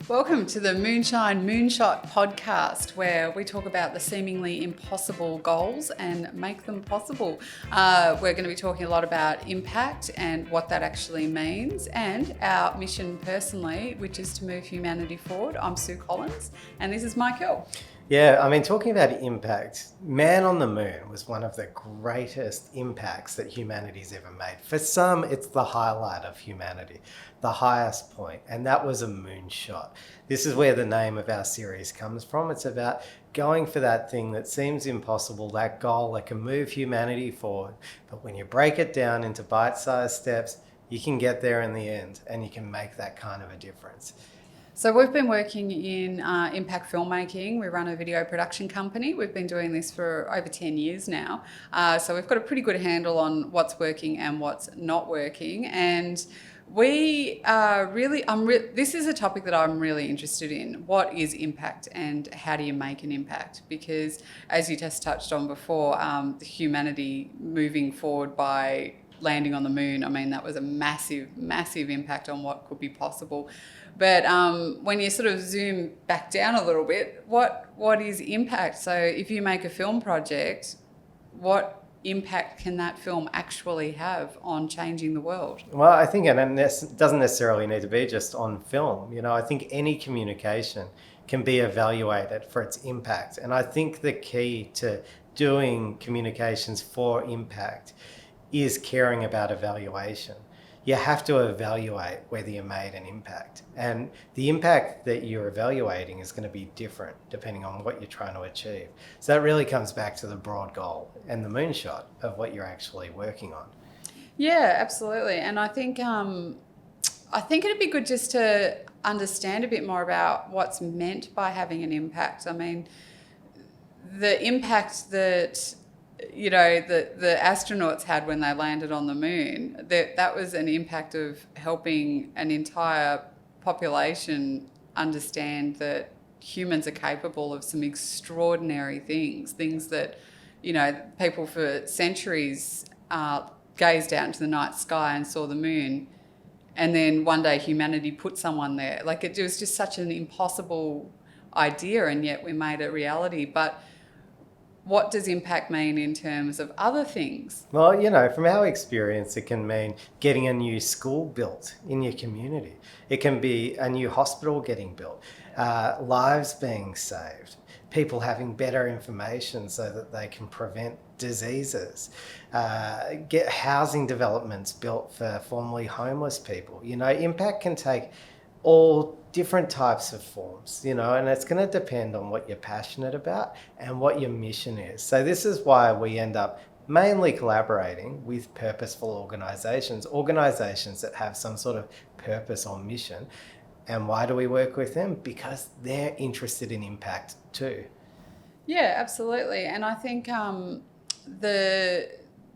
Welcome to the Moonshine Moonshot podcast, where we talk about the seemingly impossible goals and make them possible. We're going to be talking a lot about impact and what that actually means, and our mission personally, which is to move humanity forward. I'm Sue Collins, and this is Mike Hill. Yeah, I mean, talking about impact, man on the moon was one of the greatest impacts that humanity's ever made. For some, it's the highlight of humanity, the highest point, and that was a moonshot. This is where the name of our series comes from. It's about going for that thing that seems impossible, that goal that can move humanity forward. But when you break it down into bite-sized steps, you can get there in the end, and you can make that kind of a difference. So we've been working in impact filmmaking. We run a video production company. We've been doing this for over 10 years now. So we've got a pretty good handle on what's working and what's not working. And we this is a topic that I'm really interested in. What is impact and how do you make an impact? Because as you just touched on before, the humanity moving forward by landing on the moon, I mean, that was a massive, massive impact on what could be possible. But when you sort of zoom back down a little bit, what is impact? So if you make a film project, what impact can that film actually have on changing the world? Well, I think it doesn't necessarily need to be just on film. You know, I think any communication can be evaluated for its impact. And I think the key to doing communications for impact is caring about evaluation. You have to evaluate whether you made an impact. And the impact that you're evaluating is going to be different depending on what you're trying to achieve. So that really comes back to the broad goal and the moonshot of what you're actually working on. Yeah, absolutely. And I think it'd be good just to understand a bit more about what's meant by having an impact. I mean, the impact that the astronauts had when they landed on the moon, that was an impact of helping an entire population understand that humans are capable of some extraordinary things that, people for centuries gazed out into the night sky and saw the moon. And then one day humanity put someone there. Like, it was just such an impossible idea, and yet we made it reality. But what does impact mean in terms of other things? Well, from our experience, it can mean getting a new school built in your community. It can be a new hospital getting built, lives being saved, people having better information so that they can prevent diseases, get housing developments built for formerly homeless people. Impact can take all different types of forms, and it's going to depend on what you're passionate about and what your mission is. So this is why we end up mainly collaborating with purposeful organizations that have some sort of purpose or mission. And why do we work with them? Because they're interested in impact too. Yeah, absolutely. And I think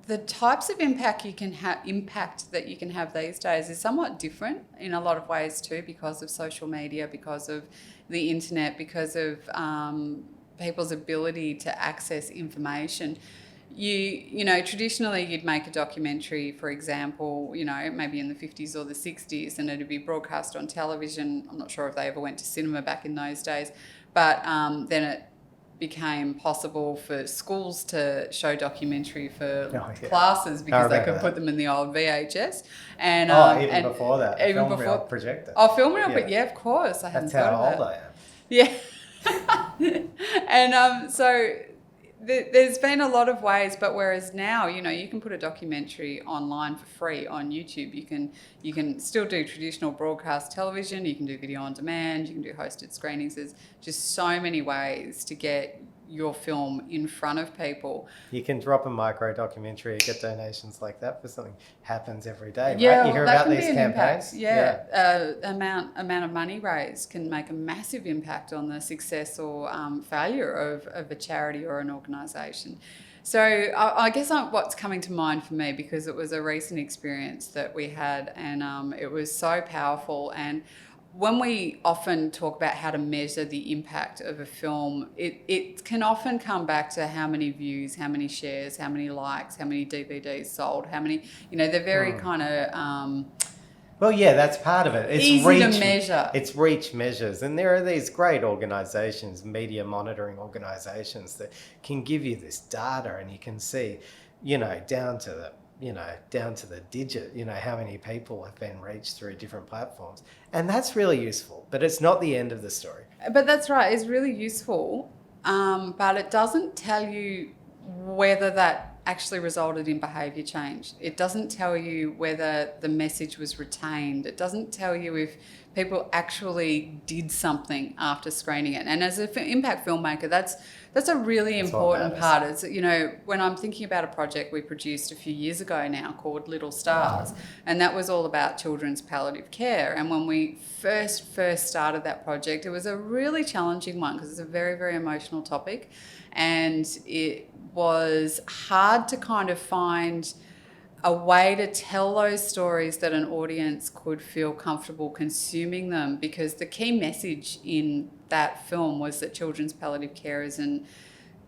the types of impact that you can have these days is somewhat different in a lot of ways too, because of social media, because of the internet, because of people's ability to access information. Traditionally you'd make a documentary, for example, maybe in the 50s or the 60s, and it'd be broadcast on television. I'm not sure if they ever went to cinema back in those days, but then it became possible for schools to show documentary for classes because they could put them in the old VHS. And even before that, even film before reel projector. Oh, film reel, but yeah, of course. I hadn't thought of that. That's how old I am. Yeah. And so there's been a lot of ways, but whereas now, you can put a documentary online for free on YouTube. You can still do traditional broadcast television. You can do video on demand. You can do hosted screenings. There's just so many ways to get your film in front of people. You can drop a micro documentary, get donations like that for something. Happens every day, yeah, right? You hear about these Impact. campaigns? Yeah. Amount of money raised can make a massive impact on the success or failure of a charity or an organisation. So I guess what's coming to mind for me, because it was a recent experience that we had, and it was so powerful. And when we often talk about how to measure the impact of a film, it can often come back to how many views, how many shares, how many likes, how many DVDs sold, how many, they're very kind of Well, yeah, that's part of it. It's Easy to measure. It's reach measures, and there are these great organisations, media monitoring organisations, that can give you this data, and you can see, down to the digit, how many people have been reached through different platforms, and that's really useful. But it's not the end of the story. But that's right, it's really useful, but it doesn't tell you whether that actually resulted in behaviour change. It doesn't tell you whether the message was retained. It doesn't tell you if people actually did something after screening it. And as an impact filmmaker, that's a really important part. It's, when I'm thinking about a project we produced a few years ago now called Little Stars, and that was all about children's palliative care. And when we first started that project, it was a really challenging one because it's a very, very emotional topic, and it was hard to kind of find a way to tell those stories that an audience could feel comfortable consuming them, because the key message in that film was that children's palliative care is an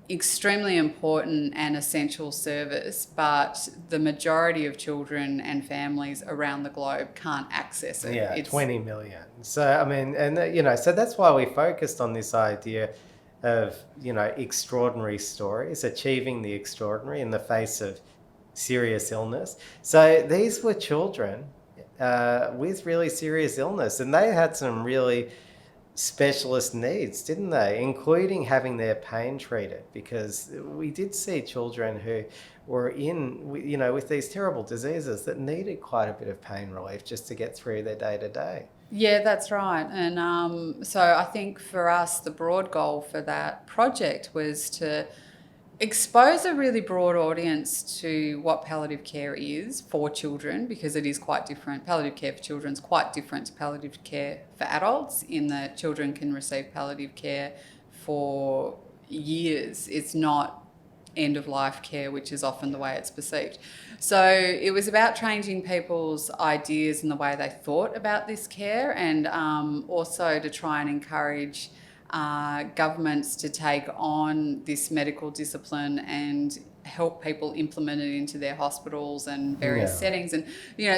extremely important and essential service, but the majority of children and families around the globe can't access it. Yeah, 20 million. So, I mean, and, so that's why we focused on this idea of, extraordinary stories, achieving the extraordinary in the face of serious illness. So these were children with really serious illness, and they had some really specialist needs, didn't they? Including having their pain treated, because we did see children who were with these terrible diseases that needed quite a bit of pain relief just to get through their day to day. Yeah, that's right. And so I think for us, the broad goal for that project was to expose a really broad audience to what palliative care is for children, because it is quite different. Palliative care for children is quite different to palliative care for adults, in that children can receive palliative care for years. It's not end-of-life care, which is often the way it's perceived. So it was about changing people's ideas and the way they thought about this care, and also to try and encourage governments to take on this medical discipline and help people implement it into their hospitals and various settings. And,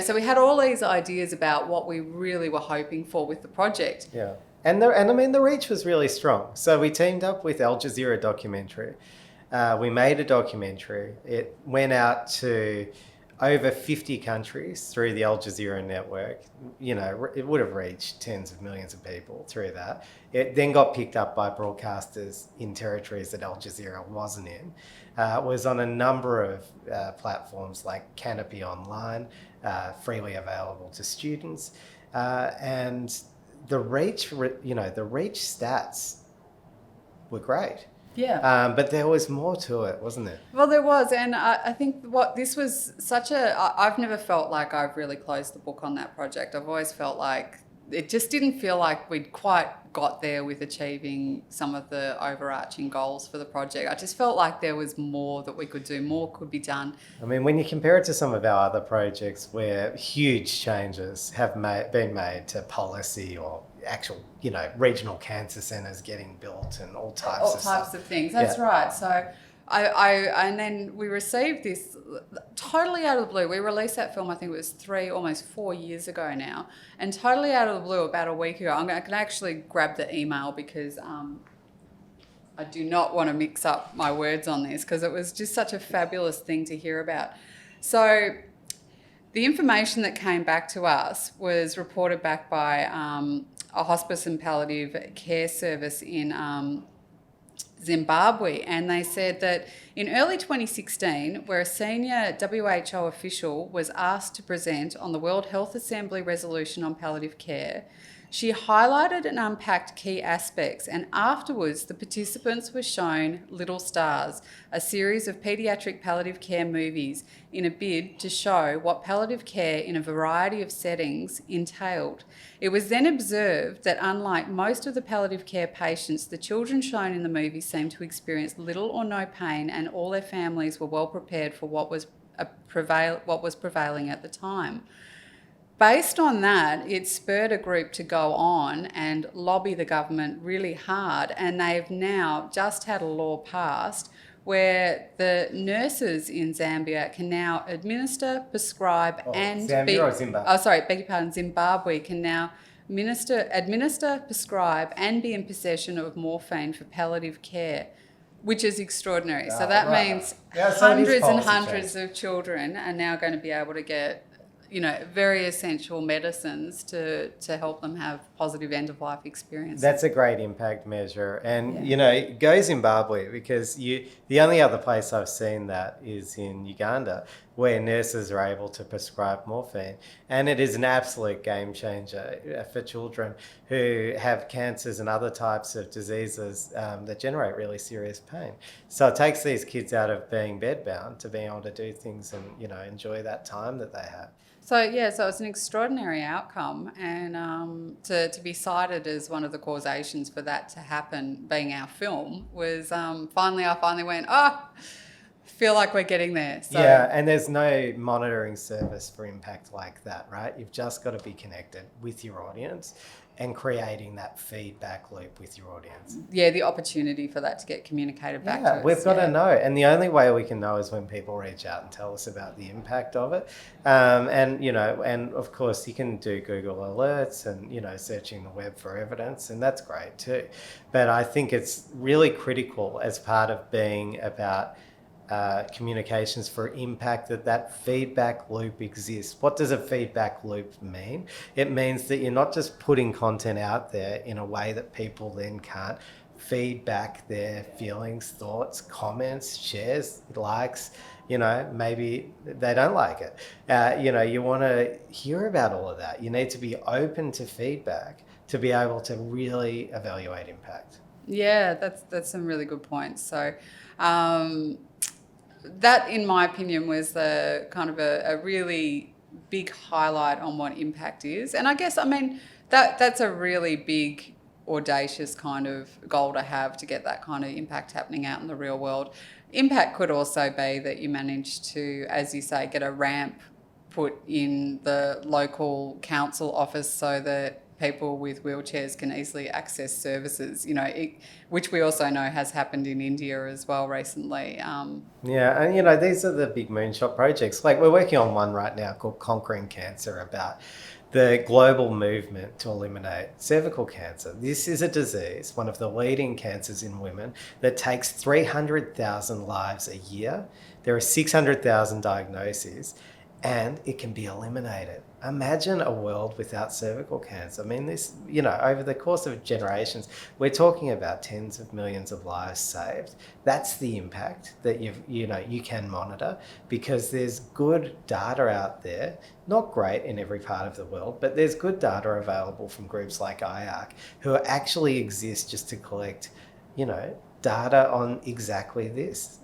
so we had all these ideas about what we really were hoping for with the project. Yeah. And I mean, the reach was really strong. So we teamed up with Al Jazeera Documentary. We made a documentary. It went out to over 50 countries through the Al Jazeera network. It would have reached tens of millions of people through that. It then got picked up by broadcasters in territories that Al Jazeera wasn't in. It was on a number of platforms like Canopy Online, freely available to students. And the reach stats were great. Yeah. But there was more to it, wasn't there? Well, there was. And I think this was I've never felt like I've really closed the book on that project. I've always felt like it just didn't feel like we'd quite got there with achieving some of the overarching goals for the project. I just felt like there was more that we could do, more could be done. I mean, when you compare it to some of our other projects where huge changes have been made to policy, or actual, regional cancer centres getting built and all types of things. That's right. So and then we received this totally out of the blue. We released that film, I think it was almost 4 years ago now, and totally out of the blue, about a week ago. I can actually grab the email, because I do not want to mix up my words on this, because it was just such a fabulous thing to hear about. So the information that came back to us was reported back by a hospice and palliative care service in Zimbabwe, and they said that in early 2016, where a senior WHO official was asked to present on the World Health Assembly resolution on palliative care, she highlighted and unpacked key aspects, and afterwards the participants were shown Little Stars, a series of paediatric palliative care movies, in a bid to show what palliative care in a variety of settings entailed. It was then observed that, unlike most of the palliative care patients, the children shown in the movie seemed to experience little or no pain, and all their families were well prepared for what was prevailing at the time. Based on that, it spurred a group to go on and lobby the government really hard, and they've now just had a law passed where the nurses in Zambia can now administer, prescribe, Zambia or Zimbabwe? beg your pardon, Zimbabwe can now administer, prescribe, and be in possession of morphine for palliative care, which is extraordinary. So that means hundreds and hundreds of children are now going to be able to get, very essential medicines to help them have positive end-of-life experiences. That's a great impact measure. And, go Zimbabwe, because the only other place I've seen that is in Uganda, where nurses are able to prescribe morphine. And it is an absolute game changer for children who have cancers and other types of diseases that generate really serious pain. So it takes these kids out of being bedbound to being able to do things and, enjoy that time that they have. So it's an extraordinary outcome, and to be cited as one of the causations for that to happen, being our film, was I finally went, feel like we're getting there. So, yeah, and there's no monitoring service for impact like that, right? You've just got to be connected with your audience and creating that feedback loop with your audience. Yeah, the opportunity for that to get communicated back to us. We've got to know. And the only way we can know is when people reach out and tell us about the impact of it. And of course you can do Google alerts and, searching the web for evidence, and that's great too. But I think it's really critical as part of being about communications for impact that feedback loop exists. What does a feedback loop mean? It means that you're not just putting content out there in a way that people then can't feed back their feelings, thoughts, comments, shares, likes. Maybe they don't like it. You want to hear about all of that. You need to be open to feedback to be able to really evaluate impact. Yeah, that's some really good points. So that, in my opinion, was the kind of a really big highlight on what impact is. And I guess, that's a really big, audacious kind of goal to have, to get that kind of impact happening out in the real world. Impact could also be that you manage to, as you say, get a ramp put in the local council office so that people with wheelchairs can easily access services, which we also know has happened in India as well recently. And these are the big moonshot projects. Like, we're working on one right now called Conquering Cancer, about the global movement to eliminate cervical cancer. This is a disease, one of the leading cancers in women, that takes 300,000 lives a year. There are 600,000 diagnoses, and it can be eliminated. Imagine a world without cervical cancer. This, over the course of generations, we're talking about tens of millions of lives saved. That's the impact that you can monitor, because there's good data out there, not great in every part of the world, but there's good data available from groups like IARC, who actually exist just to collect, data on exactly this,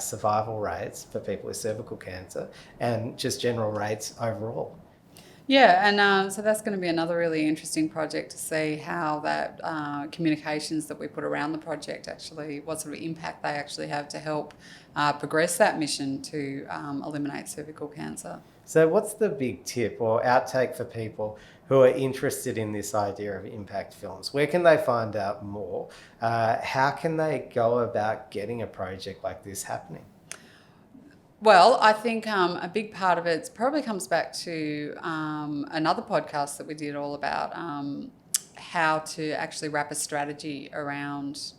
survival rates for people with cervical cancer and just general rates overall. Yeah, and so that's going to be another really interesting project, to see how that communications that we put around the project actually, what sort of impact they actually have to help progress that mission to eliminate cervical cancer. So what's the big tip or outtake for people who are interested in this idea of impact films? Where can they find out more? How can they go about getting a project like this happening? Well, I think a big part of it probably comes back to another podcast that we did all about how to actually wrap a strategy around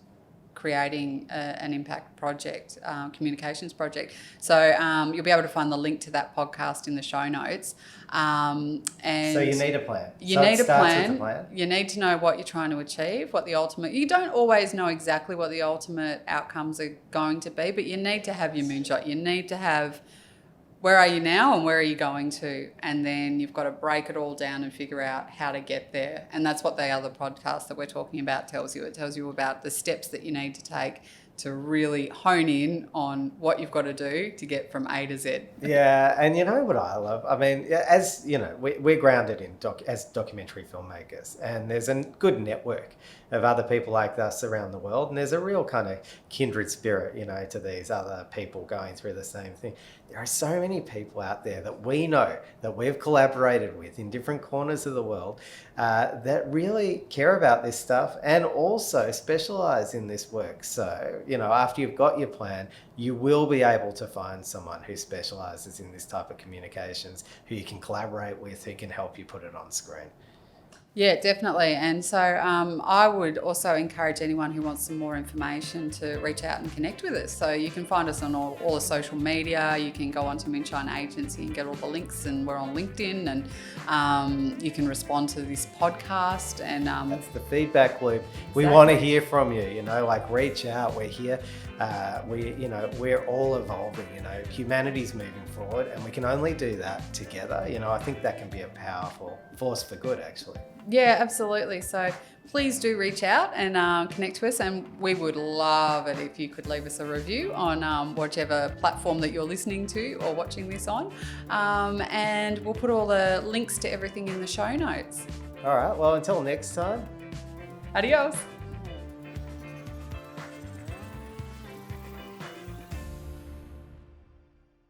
creating an impact project, communications project. So you'll be able to find the link to that podcast in the show notes. And so you need a plan. You need a plan. You need to know what you're trying to achieve, what the ultimate... You don't always know exactly what the ultimate outcomes are going to be, but you need to have your moonshot. You need to have... Where are you now and where are you going to? And then you've got to break it all down and figure out how to get there. And that's what the other podcast that we're talking about tells you. It tells you about the steps that you need to take to really hone in on what you've got to do to get from A to Z. Yeah, and you know what I love? As you know, we're grounded in as documentary filmmakers, and there's a good network of other people like us around the world, and there's a real kind of kindred spirit, to these other people going through the same thing. there are so many people out there that we know, that we've collaborated with in different corners of the world, that really care about this stuff and also specialize in this work. So, after you've got your plan, you will be able to find someone who specializes in this type of communications, who you can collaborate with, who can help you put it on screen. Yeah, definitely. And so I would also encourage anyone who wants some more information to reach out and connect with us. So you can find us on all the social media. You can go onto Moonshine Agency and get all the links, and we're on LinkedIn, and you can respond to this podcast. And that's the feedback loop. We want to hear from you, reach out. We're here. We're all evolving, humanity's moving forward, and we can only do that together. I think that can be a powerful force for good, actually. Yeah, absolutely. So please do reach out and connect to us, and we would love it if you could leave us a review on whichever platform that you're listening to or watching this on, and we'll put all the links to everything in the show notes. All right, well, until next time. Adios.